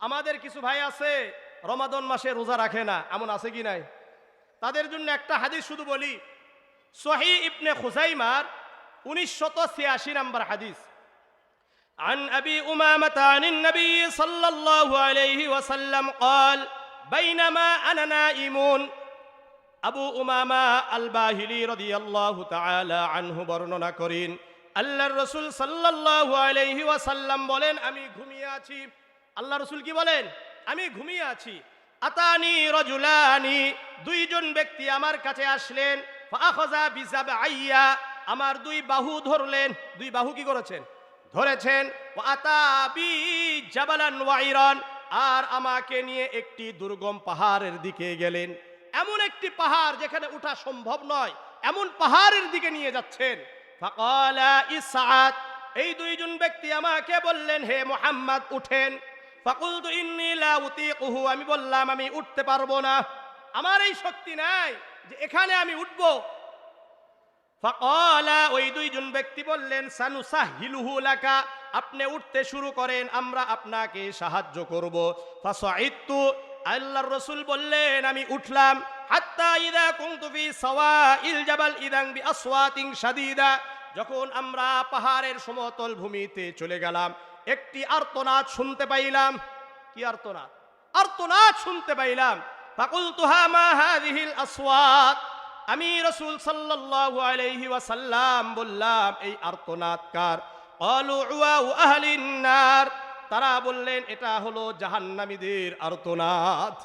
আমাদের কিছু ভাই আছে রমাদান মাসে রোজা রাখে না, এমন আছে কি নাই? তাদের জন্য একটা হাদিস শুধু বলি, সহিহ ইবনে খুজাইমার 1986 নম্বর হাদিস। عن أبي أمامة عن النبي صلى الله عليه وسلم قال بينما أنا نائم। আবু উমামা আল বাহিলি রাদিয়াল্লাহু তাআলা আনহু বর্ণনা করেন, আল্লাহর রাসূল সাল্লাল্লাহু আলাইহি ওয়াসাল্লাম বলেন, আমি ঘুমিয়ে আছি। আল্লাহর রাসূল কি বলেন? আমি ঘুমিয়ে আছি। আতানি রাজুলানি, দুইজন ব্যক্তি আমার কাছে আসলেন। ফাআখাযা বিসাবআইয়া, আমার দুই বাহু ধরলেন। দুই বাহু কি করেছেন? ধরেছেন। ওয়া আতা বি জাবালান ওয়াইরান, আর আমাকে নিয়ে একটি দুর্গম পাহাড়ের দিকে গেলেন। এমন একটি পাহাড় যেখানে ওঠা সম্ভব নয়, এমন পাহাড়ের দিকে নিয়ে যাচ্ছেন। ফাকালা ইসআদ, এই দুইজন ব্যক্তি আমাকে বললেন, হে মুহাম্মদ উঠেন। ফাকুলতু ইন্নী লা উতিকুহু, আমি বললাম আমি উঠতে পারবো না, আমার এই শক্তি নাই যে এখানে আমি উঠব। ফাকালা, ওই দুইজন ব্যক্তি বললেন, সানুসাহিলুহু লাকা, আপনি উঠতে শুরু করেন, আমরা আপনাকে সাহায্য করব। ফাসাইদতু, আল্লাহর রাসূল বললেন আমি উঠলাম। হাত্তা ইযা কুনতু ফি সাওয়াইল জাবাল ইদান বিআসওয়াতিন শাদীদা, যখন আমরা পাহাড়ের সমতল ভূমিতে চলে গেলাম, একটি আর্তনাদ শুনতে পাইলাম। কি আর্তনাদ? আর্তনাদ শুনতে পাইলাম। ফাকুলতু মা হাযিহিল আসওয়াত, আমি রাসূল সাল্লাল্লাহু আলাইহি ওয়াসাল্লাম বললাম, এই আর্তনাদ কার? ক্বালু উওয়াউ আহলিন নার, তারা বললেন এটা হলো জাহান্নামীদের আর্তনাদ।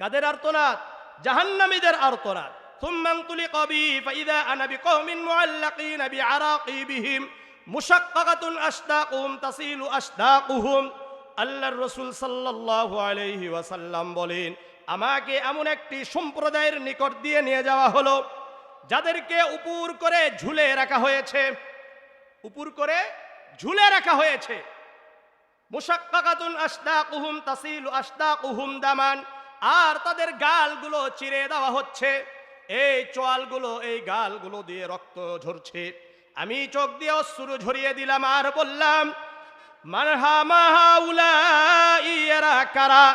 কাদের আর্তনাদ? জাহান্নামীদের আর্তনাদ। সুম্মা তুলিকা বি ফাইদা আনা বিকওমিন মুআল্লাকিন বিআরাকিবিহিম মুশাক্কাকাতুন আশদাকুহুম তাসিলু আশদাকুহুম। আল্লাহর রাসূল সাল্লাল্লাহু আলাইহি ওয়াসাল্লাম বলেন, আমাকে এমন একটি সম্প্রদায়ের নিকট দিয়ে নিয়ে যাওয়া হলো যাদেরকে উপর করে ঝুলে রাখা হয়েছে, উপর করে ঝুলে রাখা হয়েছে। মুশাক্কাকাতুন আশদাকুহুম তাসিলু আশদাকুহুম দামান, আর তাদের গালগুলো চিরে দেওয়া হচ্ছে, এই চোয়ালগুলো, এই গালগুলো দিয়ে রক্ত ঝরছে। আমি চোখ দিয়ে অশ্রু ঝরিয়ে দিলাম আর বললাম, মানহা মাহাউলাই, এরা কারা?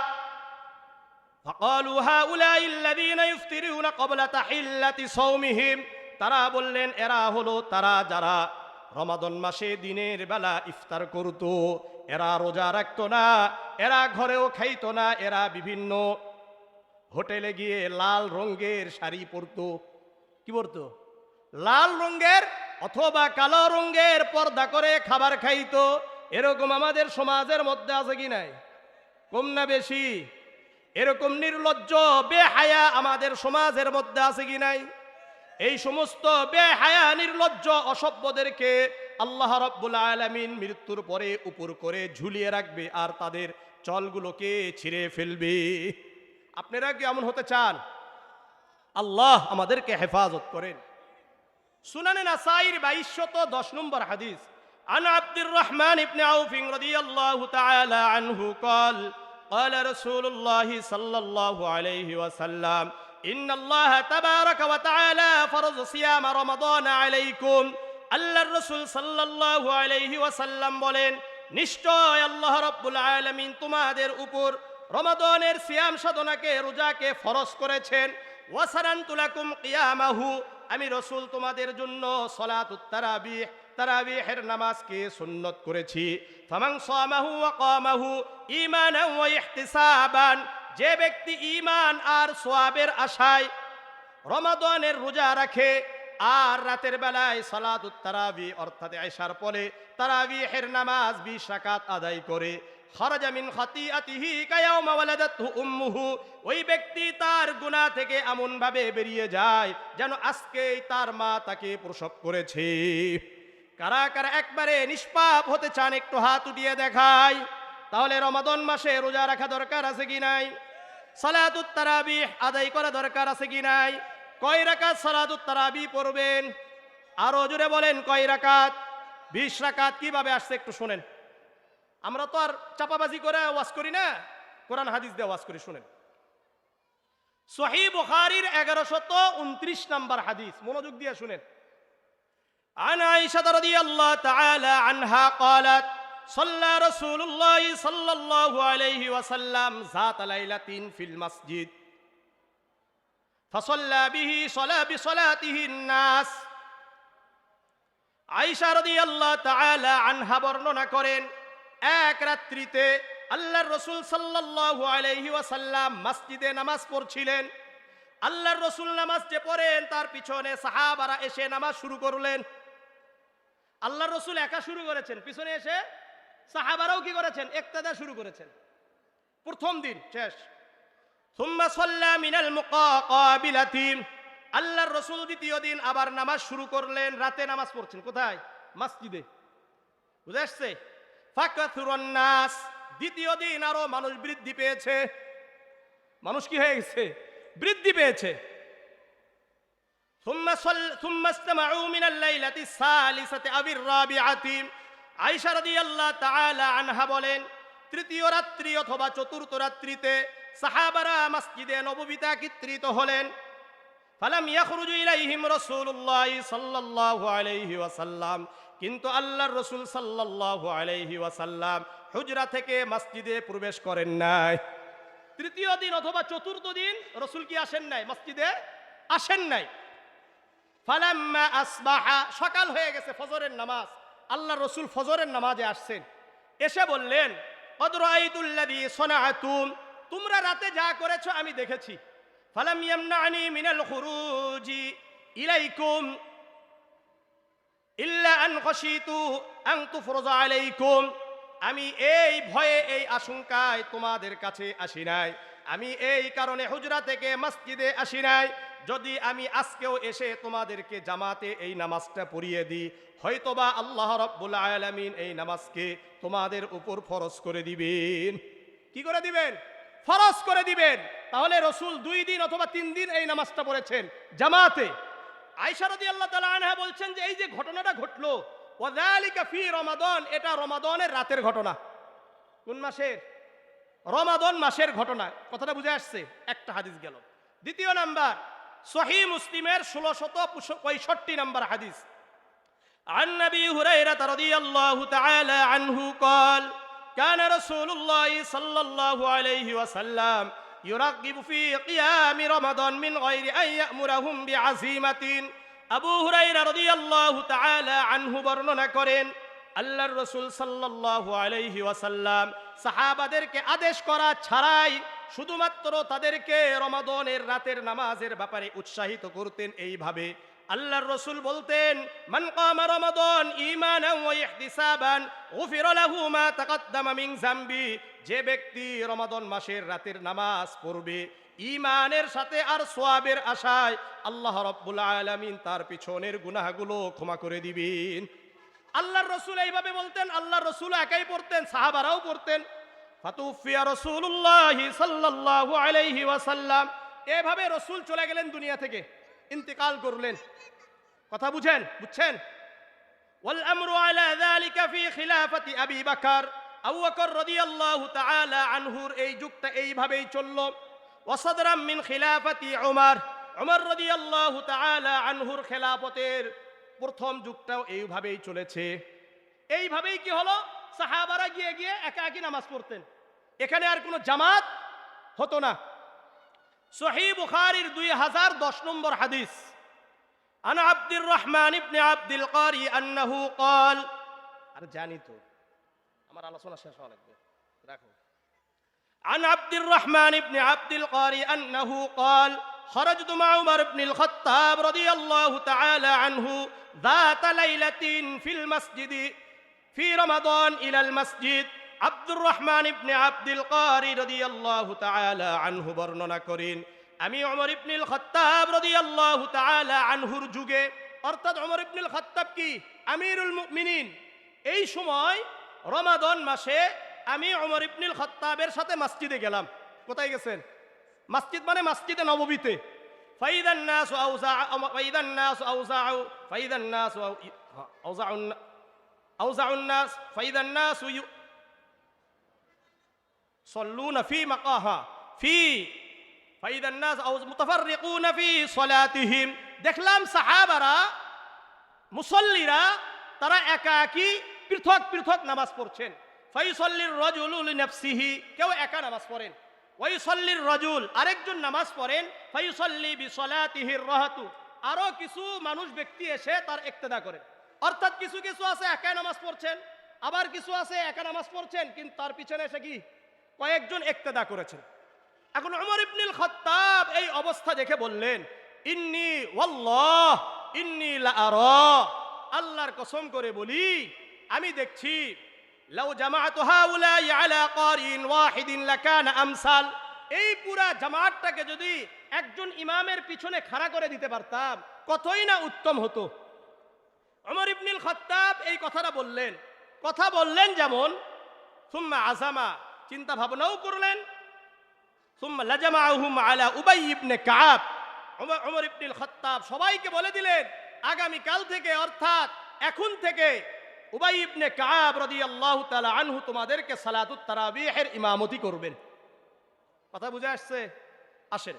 ফাকালু হাউলাই আল্লাযীনা ইফতিরুনা ক্বাবলা তাহিল্লাতি সাওমিহিম, তারা বললেন এরা হলো তারা যারা রমাদান মাসে দিনের বেলা ইফতার করত, এরা রোজা রাখতো না, এরা ঘরেও খাইতো না, এরা বিভিন্ন হোটেলে গিয়ে লাল রঙের শাড়ি পরতো। কি পরতো? লাল রঙের অথবা কালো রঙের পর্দা করে খাবার খাইতো। এরকম আমাদের সমাজের মধ্যে আছে কি নাই? কম না বেশি? এরকম নির্লজ্জ বেহায়া আমাদের সমাজের মধ্যে আছে কি নাই? এই সমস্ত বেহায়া নির্লজ্জ অসভ্যদেরকে আল্লাহ রাব্বুল আলামিন মৃত্যুর পরে উপর করে ঝুলিয়ে রাখবে আর তাদের চলগুলোকে ছিঁড়ে ফেলবে। আপনারা কি এমন হতে চান? আল্লাহ আমাদেরকে হেফাজত করেন। সুনানে নাসাইর 2210 নম্বর হাদিস। আন আব্দুর রহমান ইবনে আউফ রাদিয়াল্লাহু তাআলা আনহু قال قال رسول الله صلى الله عليه وسلم إن الله تبارك وتعالى فرض صيام رمضان عليكم। আল্লাহর রাসূল সাল্লাল্লাহু আলাইহি ওয়াসাল্লাম বলেন, নিশ্চয় আল্লাহ রাব্বুল আলামিন তোমাদের উপর রমাদানের সিয়াম সাধনাকে, রোজাকে ফরজ করেছেন। ওয়াসানানতু লাকুম কিয়ামাহু, আমি রাসূল তোমাদের জন্য সালাতুত তারাবিহ, তারাবিহের নামাজকে সুন্নত করেছি। ফামান সামাহু ওয়া কামাহু ঈমানান ওয়া ইহতিসাবান, যে ব্যক্তি ঈমান আর সওয়াবের আশায় রমাদানের রোজা রাখে আর রাতের বেলায় সালাতুত তারাবিহ অর্থাৎ ইশার পরে তারাবিহের নামাজ 20 রাকাত আদায় করে, খারাজা মিন খাতিয়াতিহি কায়াউমা ওয়ালাদাতহু উম্মুহু, ওই ব্যক্তি তার গুনাহ থেকে এমন ভাবে বেরিয়ে যায় যেন আজকেই তার মা তাকে প্রসব করেছে। কারা কারা একবারে নিষ্পাপ হতে চান একটু হাত উঠিয়ে দেখায়। তাহলে রমাদান মাসে রোজা রাখা দরকার আছে কি নাই? সালাতুত তারাবিহ আদায় করা দরকার আছে কি নাই? কয় রাকাত সালাতুত তারাবিহ পড়বেন? আরো জোরে বলেন, কয় রাকাত? 20 রাকাত। কিভাবে আসছে একটু শুনেন। আমরা তো আর চাপাবাজি করে ওয়াজ করি না, কোরআন হাদিস দিয়ে ওয়াজ করি। শুনেন, সহিহ বুখারীর 1129 নম্বর হাদিস, মনোযোগ দিয়ে শুনেন। عن عائشة رضي الله تعالى عنها قالت صلى رسول الله صلى الله عليه وسلم ذات ليلة في المسجد فصلى به بصلاته الناس আয়েশা রাদিয়াল্লাহু তাআলা আনহা বর্ণনা করেন, এক রাত্রিতে আল্লাহর রাসূল সাল্লাল্লাহু আলাইহি ওয়াসাল্লাম মসজিদে নামাজ পড়ছিলেন। আল্লাহর রাসূল নামাজ যে পড়েন তার পিছনে সাহাবারা এসে নামাজ শুরু করলেন। আল্লাহর রাসূল একা শুরু করেছেন, পিছনে এসে সাহাবারাও কি করেছেন? ইক্তেদা শুরু করেছেন। প্রথম দিন শেষ। সুম্মা সাল্লা মিনাল মুকাবিলাতি, আল্লাহর রাসূল দ্বিতীয় দিন আবার নামাজ শুরু করলেন। রাতে নামাজ পড়ছেন কোথায়? মসজিদে। বুঝে আসছে? ফাকাথুরান নাস, দ্বিতীয় দিন আরো মানুষ বৃদ্ধি পেয়েছে। মানুষ কি হয়ে গেছে? বৃদ্ধি পেয়েছে। ثم استمعوا من الليلة الثالثة أو الرابعة, আয়েশা রাদিয়াল্লাহু তাআলা আনহা বলেন, তৃতীয় রাত্রি অথবা চতুর্থ রাত্রিতে সাহাবারা মসজিদে নববীতে একত্রিত হলেন। ফালাম ইয়াখরুজু ইলাইহিম রাসূলুল্লাহ সাল্লাল্লাহু আলাইহি ওয়াসাল্লাম, কিন্তু আল্লাহর রাসূল সাল্লাল্লাহু আলাইহি ওয়াসাল্লাম হুজরা থেকে মসজিদে প্রবেশ করেন নাই। তৃতীয় দিন অথবা চতুর্থ দিন রাসূল কি আসেন নাই? মসজিদে আসেন নাই। ফালাম্মা আসবাহা, সকাল হয়ে গেছে, ফজরের নামাজ, আল্লাহর রাসূল ফজরের নামাজে আসছেন। এসে বললেন, কদ রাআইতুল্লাযী সনাআতুম, তোমরা রাতে যা করেছো আমি দেখেছি। ফালাম ইয়ামনানি মিনাল খুরুজি ইলাইকুম ইল্লা আন খাশিতু আন তুফরজা আলাইকুম, আমি এই ভয়ে এই আশঙ্কায় তোমাদের কাছে আসি নাই, আমি এই কারণে হুজরা থেকে মসজিদে আসি নাই। যদি আমি আজকেও এসে তোমাদেরকে জামাতে এই নামাজটা পড়িয়ে দিই, হয়তোবা আল্লাহ রাব্বুল আলামিন এই নামাজকে তোমাদের উপর ফরজ করে দিবেন। কি করে দিবেন? ফরজ করে দিবেন। তাহলে রাসূল 2 দিন অথবা 3 দিন এই নামাজটা পড়েছেন জামাতে। আয়েশা রাদিয়াল্লাহু তাআলা আনহা বলছেন যে এই যে ঘটনাটা ঘটলো, ওয়াযালিকা ফি রমাদান, এটা রমাদানের রাতের ঘটনা। কোন মাসের? রমাদান মাসের ঘটনা। কথাটা বুঝে আসছে? একটা হাদিস গেল। দ্বিতীয় নাম্বার, সহিহ মুসলিমের 1665 নাম্বার হাদিস। عن أبي هريرة رضي الله تعالى عنه قال كان رسول الله صلى الله عليه وسلم يرغب في قيام رمضان من غير أن يأمرهم بعزيمة। আবু হুরায়রা রাদিয়াল্লাহু তাআলা আনহু বর্ণনা করেন, আল্লাহর রাসূল সাল্লাল্লাহু আলাইহি ওয়াসাল্লাম সাহাবাদেরকে আদেশ করা ছাড়াই শুধুমাত্র তাদেরকে রমাদানের রাতের নামাজের ব্যাপারে উৎসাহিত করতেন এইভাবে। আল্লাহর রাসূল বলতেন, মান কামা রমাদান ঈমানান ওয়া ইহতিসাবান গুফিরা লাহু মা তাকাদ্দামা মিন যামবি, যে ব্যক্তি রমাদান মাসের রাতের নামাজ পড়বে ঈমানের সাথে আর সওয়াবের আশায়, আল্লাহ রাব্বুল আলামিন তার পিছনের গুনাহগুলো ক্ষমা করে দিবেন। আল্লাহর রাসূল এইভাবে বলতেন। আল্লাহর রাসূল একাই পড়তেন, সাহাবারাও পড়তেন। ফাতুফিয়া রাসূলুল্লাহ সাল্লাল্লাহু আলাইহি ওয়াসাল্লাম, এভাবে রাসূল চলে গেলেন দুনিয়া থেকে, ইন্তেকাল করলেন। কথা বুঝছেন? ওয়াল আমরু আলা যালিকা ফি খিলাফাতি আবি বকর, আবু বকর রাদিয়াল্লাহু তাআলা আনহুর এই যুগটা এইভাবেই চলল। ওয়া সাদরাম মিন খিলাফাতি উমর, উমর রাদিয়াল্লাহু তাআলা আনহুর খেলাফতের প্রথম যুগটাও এইভাবেই চলেছে। এইভাবেই কি হলো? সাহাবারা গিয়ে গিয়ে একা একই নামাজ পড়তেন, এখানে আর কোনো জামাত হতো না। সহিহ বুখারীর 2010 নম্বর হাদিস। আন আব্দুর রহমান ইবনে আব্দুল কারি আন্নাহু قال, আর জানি তো আমার আলোচনা শেষ হওয়া লাগবে, রাখো। عن عبد الرحمن بن عبد القاري أنه قال خرجت مع عمر بن الخطاب رضي الله تعالى عنه ذات ليلة في المسجد في رمضان إلى المسجد। আব্দুর রহমান ইবনে আব্দুল কারি রাদিয়াল্লাহু তাআলা আনহু বর্ণনা করেন, আমি ওমর ইবনুল খাত্তাব রাদিয়াল্লাহু তাআলা আনহুর যুগে, অর্থাৎ ওমর ইবনুল খাত্তাব কি আমিরুল মুমিনিন, এই সময় রমাদান মাসে আমি ওমর ইবনুল খাত্তাবের সাথে মসজিদে গেলাম। কোথায় গেছেন? মসজিদ মানে মসজিদে নববীতে। ফাইদান নাস ফাইদান নাস আউজাউ ফাইদান নাস আউজাউন নাস ফাইদান নাস صلون في مقاها في فإذا الناس أو متفرقون في صلاتهم। দেখলাম সাহাবারা মুসল্লিরা তারা একাকী পৃথক পৃথক নামাজ পড়ছেন। ফায়ুসাল্লির রাজুলু লিনাফসিহি, কেউ একা নামাজ পড়েন। ওয়ায়ুসাল্লির রাজুল, আরেকজন নামাজ পড়েন। ফায়ুসাল্লি বিসলাতিহির রাহাতু, আরো কিছু মানুষ ব্যক্তি এসে তার ইক্তেদা করেন। অর্থাৎ কিছু কিছু আছে একা নামাজ পড়ছেন, আবার কিছু আছে একা নামাজ পড়ছেন কিন্তু তার পিছনে এসে কি কয়েকজন ইক্তেদা করেছেন। এখন ওমর ইবনুল খাত্তাব এই অবস্থা দেখে বললেন, ইন্নী ওয়াল্লাহ ইন্নী লা আরা, আল্লাহর কসম করে বলি আমি দেখছি, লাউ জামাআতু হাউলাই আলা কারিন ওয়াহিদিন লাকানা আমসাল, এই পুরা জামাতটাকে যদি একজন ইমামের পিছনে খাড়া করে দিতে পারতাম কতই না উত্তম হতো। ওমর ইবনুল খাত্তাব এই কথাটা বললেন, কথা বললেন যেমন, সুম্মা আযামা, চিন্তা ভাবনাও করলেন, সুম্মা লাজামাহুম আলা উবাই ইবনে কাব, ওমর ইবনুল খাত্তাব সবাইকে বলে দিলেন আগামী কাল থেকে অর্থাৎ এখন থেকে উবাই ইবনে কাব রাদিয়াল্লাহু তাআলা আনহু তোমাদেরকে সালাতুত তারাবিহের ইমামতি করবেন। কথা বুঝে আসছে? আসেন,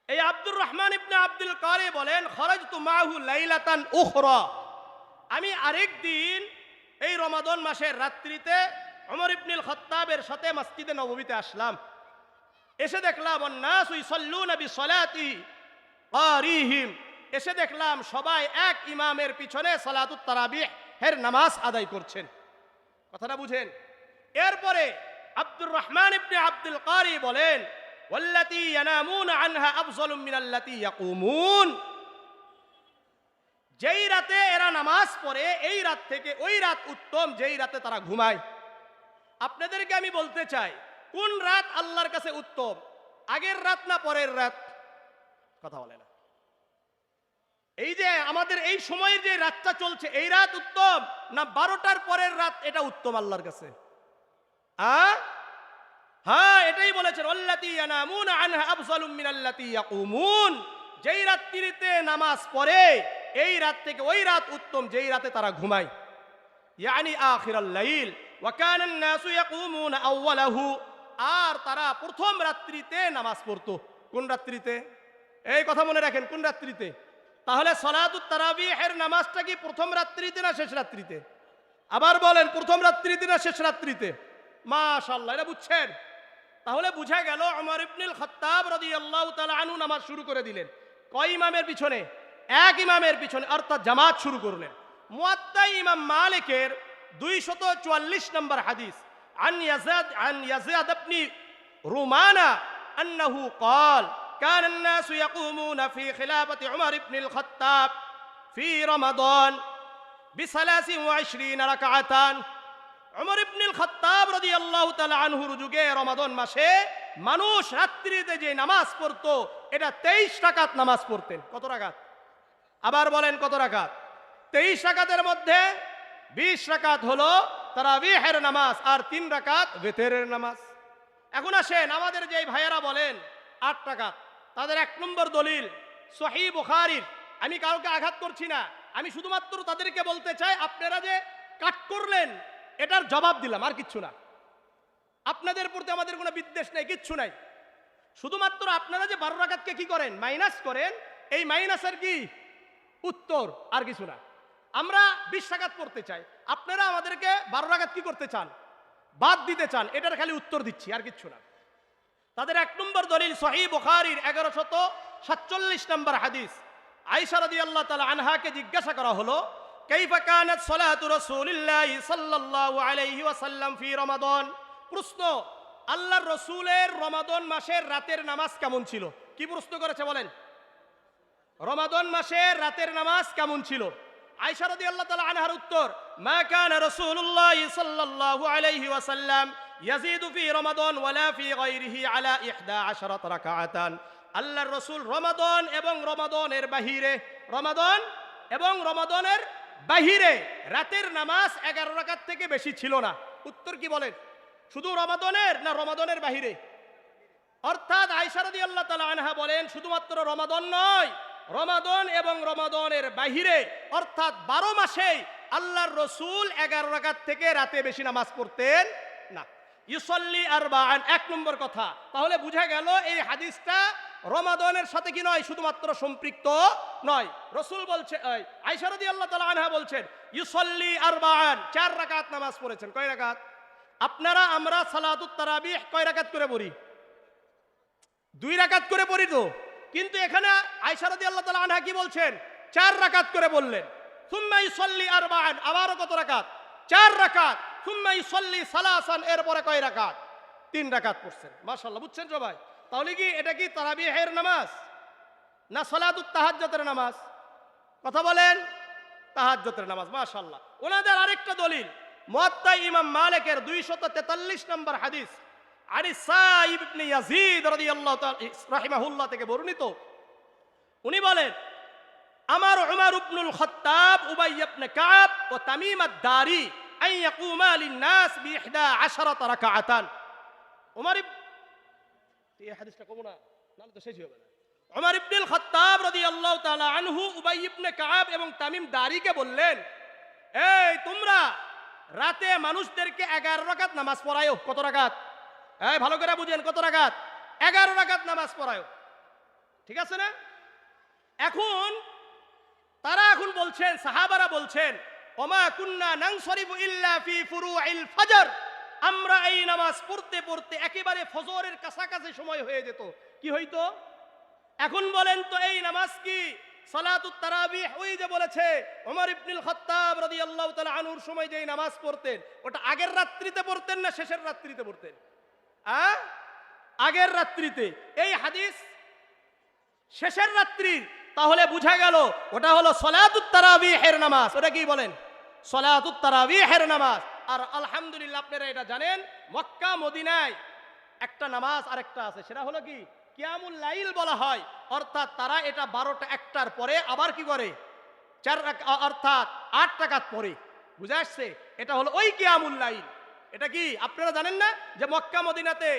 এই আব্দুর রহমান ইবনে আব্দুল কারি বলেন, খরাজতু মাহু লাইলাতান উখরা, আমি আরেক দিন এই রমাদান মাসের রাত্রিতে ওমর ইবনুল খাত্তাবের সাথে মসজিদে নববীতে আসলাম। এসে দেখলাম অন্নাসু ইসাল্লুনা বিসলাতি কারিহিম, এসে দেখলাম সবাই এক ইমামের পিছনে সালাতুত তারাবিহের নামাজ আদায় করছেন। কথাটা বুঝেন? এরপরে আব্দুর রহমান ইবনে আব্দুল কারি বলেন, ওয়াল্লাতী ইয়ানামুনা আনহা আফযালু মিনাল্লাতী ইয়াকুমুন, যেই রাতে এরা নামাজ পড়ে এই রাত থেকে ওই রাত উত্তম যেই রাতে তারা ঘুমায়। আপনাদেরকে আমি বলতে চাই, কোন রাত আল্লাহর কাছে উত্তম, আগের রাত না পরের রাত? কথা বলে না। এই যে আমাদের এই সময়ের যে রাতটা চলছে এই রাত উত্তম না 12টার পরের রাত এটা উত্তম আল্লাহর কাছে? হ্যাঁ, এটাই বলেছেন, আল্লাতী ইয়ানামুনা আনহা আফযালু মিনাল্লাতী ইয়াকুমুন, যেই রাত্রিতে নামাজ পড়ে এই রাত থেকে ওই রাত উত্তম যেই রাতে তারা ঘুমায়। ইয়ানি আখিরাল লাইল ওয়া কানা আন-নাসু ইয়াকুমুনা আউওয়ালাহু, আর তারা প্রথম রাত্রিতে নামাজ পড়তো। কোন রাত্রিতে? এই কথা মনে রাখেন, কোন রাত্রিতে? তাহলে সালাতুত তারাবিহের নামাজটা কি প্রথম রাত্রিতে না শেষ রাত্রিতে? আবার বলেন, প্রথম রাত্রিতে না শেষ রাত্রিতে? মাশাআল্লাহ, এটা বুঝছেন? তাহলে বুঝা গেল ওমর ইবনুল খাত্তাব রাদিয়াল্লাহু তাআলা আনহু নামাজ শুরু করে দিলেন কয় ইমামের পিছনে? এক ইমামের পিছনে, অর্থাৎ জামাত শুরু করলেন। মুয়াত্তা ইমাম মালিকের 244 নম্বর হাদিস, আন ইয়াজিদ ইবনে রুমানা আন্নাহু قال كان الناس يقومون في خلافة عمر بن الخطاب في رمضان ب23 ركعة। উমর ইবনুল খাত্তাব রাদিয়াল্লাহু তাআলা আনহুর যুগে রমাদান মাসে মানুষ রাত্রিতে যে নামাজ পড়তো এটা 23 রাকাত নামাজ পড়তেন। কত রাকাত? আবার বলেন কত রাকাত? 23 রাকাতের মধ্যে 20 রাকাত হলো তারাবিহের নামাজ আর 3 রাকাত ওয়েতরের নামাজ। এখন আসেন, আমাদের যে ভাইয়েরা বলেন 8 রাকাত, তাদের 1 নম্বর দলিল সহিহ বুখারীর। আমি কাউকে আঘাত করছি না, আমি শুধুমাত্র তাদেরকে বলতে চাই আপনারা যে কাট করলেন এটার জবাব দিলাম, আর কিচ্ছু না। আপনাদের প্রতি আমাদের কোনো বিদ্বেষ নেই, কিচ্ছু নাই। শুধুমাত্র আপনারা যে 12 রাকাতকে কি করেন, মাইনাস করেন, এই মাইনাসের কি উত্তর, আর কিছু না। আমরা 20 রাকাত পড়তে চাই, আপনারা আমাদেরকে 12 রাকাত কি করতে চান, বাদ দিতে চান, এটার খালি উত্তর দিচ্ছি, আর কিচ্ছু না। তাদের 1 নম্বর দলিল সহিহ বুখারীর 1147 নম্বর হাদিস। আয়েশা রাদিয়াল্লাহু তাআলা আনহাকে জিজ্ঞাসা করা হলো, কাইফা কানাত সালাতু রাসূলিল্লাহ সাল্লাল্লাহু আলাইহি ওয়াসাল্লাম ফি রমাদান। প্রশ্ন, আল্লাহর রাসূলের রমাদান মাসের রাতের নামাজ কেমন ছিল? কি প্রশ্ন করেছে বলেন? রমাদান মাসের রাতের নামাজ কেমন ছিল? আয়েশা রাদিয়াল্লাহু তাআলা আনহার উত্তর, মা কানা রাসূলুল্লাহ সাল্লাল্লাহু আলাইহি ওয়াসাল্লাম ইয়াজিদু ফি রমাদান ওয়ালা ফি গায়রিহি আলা 11 রাকাআতান। আল্লাহর রাসূল রমাদান এবং রমাদানের বাহিরে, রমাদান এবং রমাদানের বাহিরে রাতের নামাজ 11 রাকাত থেকে বেশি ছিল না। উত্তর কি বলেন? শুধু রমাদানের না রমাদানের বাহিরে? অর্থাৎ আয়েশা রাদিয়াল্লাহু তাআলা আনহা বলেন শুধুমাত্র রমাদান নয়, রমাদান এবং রমাদানের বাহিরে অর্থাৎ 12 মাসেই আল্লাহর রাসূল 11 রাকাত থেকে রাতে বেশি নামাজ পড়তেন না। ইউসাল্লি আরবাআন, 1 নম্বর কথা। তাহলে বুঝা গেল এই হাদিসটা রমাদানের সাথে কি নয়, শুধুমাত্র সম্পৃক্ত নয়। রাসূল বলছে, আয়েশা রাদিয়াল্লাহু তাআলা আনহা বলছেন, ইউসাল্লি আরবাআন, 4 রাকাত নামাজ পড়েছেন। কয় রাকাত? আপনারা আমরা সালাতুত তারাবিহ কয় রাকাত করে পড়ি? 2 রাকাত করে পড়ি তো। কিন্তু এখানে আয়েশা রাদিয়াল্লাহু তাআলা আনহা কি বলছেন? 4 রাকাত করে বললেন। সুম্মা ইউসাল্লি আরবাআন, আবারও কত রাকাত? 4 রাকাত। সুম্মা ইউসাল্লি সালাসান, এরপরে কয় রাকাত? 3 রাকাত পড়ছেন। মাশাআল্লাহ, বুঝছেন সবাই? তাহলে কি এটা কি তারাবিহের নামাজ না সালাতুত তাহাজ্জুদের নামাজ? কথা বলেন। তাহাজ্জুদের নামাজ। মাশাআল্লাহ। ওনাদের আরেকটা দলিল মুয়াত্তা ইমাম মালিকের 243 নম্বর হাদিস আনি সাইব ইবনে ইয়াজিদ রাদিয়াল্লাহু তাআলা রাহিমাহুল্লাহ থেকে বর্ণিত। উনি বলেন, আমার উমর ইবনুল খাত্তাব, উবাই ইবনে কাব ও তামিম আদ-দারি আন ইয়াকুমা লিন-নাস বি11 রাকাআতান। উমর এই হাদিসটা কম না, নালে তো শেষ হবে না। উমর ইবনুল খাত্তাব রাদিয়াল্লাহু তাআলা আনহু উবাই ইবনে কাব এবং তামিম দারিকে বললেন, এই তোমরা রাতে মানুষদেরকে 11 রাকাত নামাজ পড়ায়ো। কত রাকাত? এই ভালো করে বুঝেন, কত রাকাত? 11 রাকাত নামাজ পড়ায়ো। ঠিক আছে না? এখন তারা এখন বলছেন, সাহাবারা বলছেন, ওমা কুন্না নানসরিফু ইল্লা ফি ফুরুইল ফজর, আমরা এই নামাজ পড়তে পড়তে একেবারে ফজরের কাছাকাছি সময় হয়ে যেত। কি হইতো? এখন বলেন তো এই নামাজ কি সালাতুত তারাবিহ? ওই যে বলেছে ওমর ইবনুল খাত্তাব রাদিয়াল্লাহু তাআলা আনহুর সময় যে নামাজ পড়তেন, ওটা আগের রাত্রিতে পড়তেন না শেষের রাত্রিতে পড়তেন? আগের রাত্রিতে। এই হাদিস শেষের রাত্রির, তাহলে বুঝা গেল ওটা হলো সালাতুত তারাবিহের নামাজ। ওটা কি বলেন? সালাতুত তারাবিহের নামাজ। আর আলহামদুলিল্লাহ আপনারা এটা জানেন, মক্কা মদিনায় একটা নামাজ আরেকটা আছে, সেটা হলো কি কিয়ামুল লাইল বলা হয়। অর্থাৎ তারা এটা 12টা 1টার পরে আবার কি করে 4 রাকাত, অর্থাৎ 8 রাকাত পরে। বুঝা আসছে? এটা হলো ওই কিয়ামুল লাইল। এটা কি আপনারা জানেন না যে মক্কা মদিনাতে